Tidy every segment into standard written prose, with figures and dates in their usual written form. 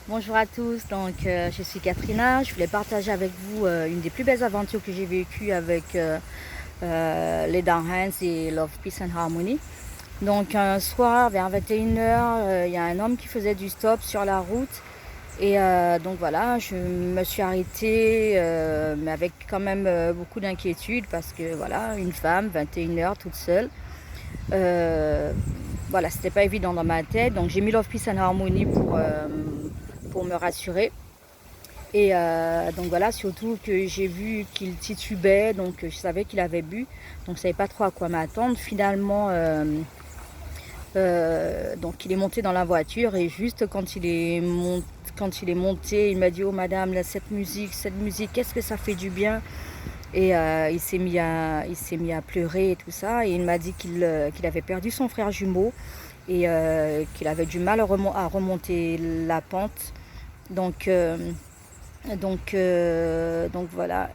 Bonjour à tous, je suis Katrina. Je voulais partager avec vous une des plus belles aventures que j'ai vécues avec les Downhands et Love, Peace and Harmony. Donc un soir vers 21h, il y a un homme qui faisait du stop sur la route. Et donc voilà, je me suis arrêtée, mais avec quand même beaucoup d'inquiétude parce que voilà, une femme, 21h, toute seule. Euh, voilà, c'était pas évident dans ma tête. Donc j'ai mis Love, Peace and Harmony pour me rassurer. Et donc voilà, surtout que j'ai vu qu'il titubait, donc je savais qu'il avait bu, donc je savais pas trop à quoi m'attendre. Finalement, donc il est monté dans la voiture et juste quand il est monté, il m'a dit: oh madame, là, cette musique, qu'est-ce que ça fait du bien. Et il s'est mis à pleurer et tout ça. Et il m'a dit qu'il avait perdu son frère jumeau et qu'il avait du mal à remonter la pente. Donc donc voilà,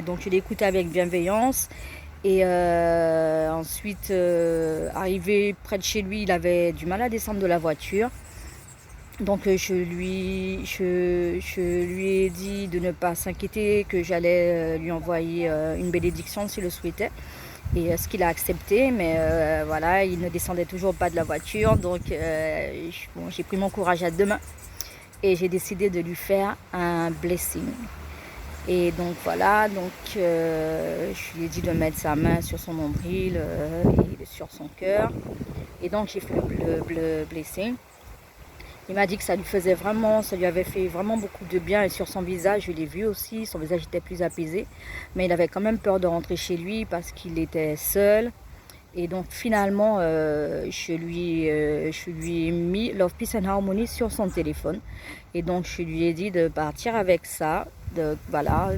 donc je l'ai écouté avec bienveillance. Et ensuite, arrivé près de chez lui, il avait du mal à descendre de la voiture. Donc je lui ai dit de ne pas s'inquiéter, que j'allais lui envoyer une bénédiction s'il le souhaitait. Et ce qu'il a accepté, mais voilà, il ne descendait toujours pas de la voiture. Donc bon, j'ai pris mon courage à deux mains et j'ai décidé de lui faire un blessing. Et donc voilà, je lui ai dit de mettre sa main sur son nombril et sur son cœur. Et donc j'ai fait le blessing. Il m'a dit que ça lui avait fait vraiment beaucoup de bien. Et sur son visage, je l'ai vu aussi, son visage était plus apaisé. Mais il avait quand même peur de rentrer chez lui parce qu'il était seul. Et donc finalement, je lui ai mis Love, Peace and Harmony sur son téléphone. Et donc je lui ai dit de partir avec ça. Voilà,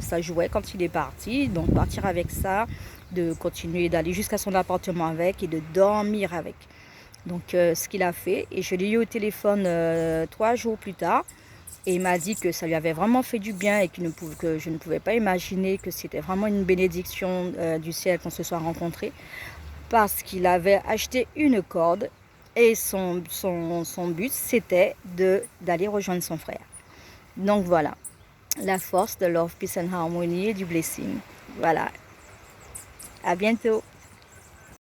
ça jouait quand il est parti. Donc partir avec ça, de continuer d'aller jusqu'à son appartement avec et de dormir avec. Donc ce qu'il a fait. Et je l'ai eu au téléphone 3 jours plus tard. Et il m'a dit que ça lui avait vraiment fait du bien et que je ne pouvais pas imaginer que c'était vraiment une bénédiction du ciel qu'on se soit rencontrés, parce qu'il avait acheté une corde et son but c'était d'aller rejoindre son frère. Donc voilà, la force de Love, Peace and Harmony et du blessing. Voilà, à bientôt.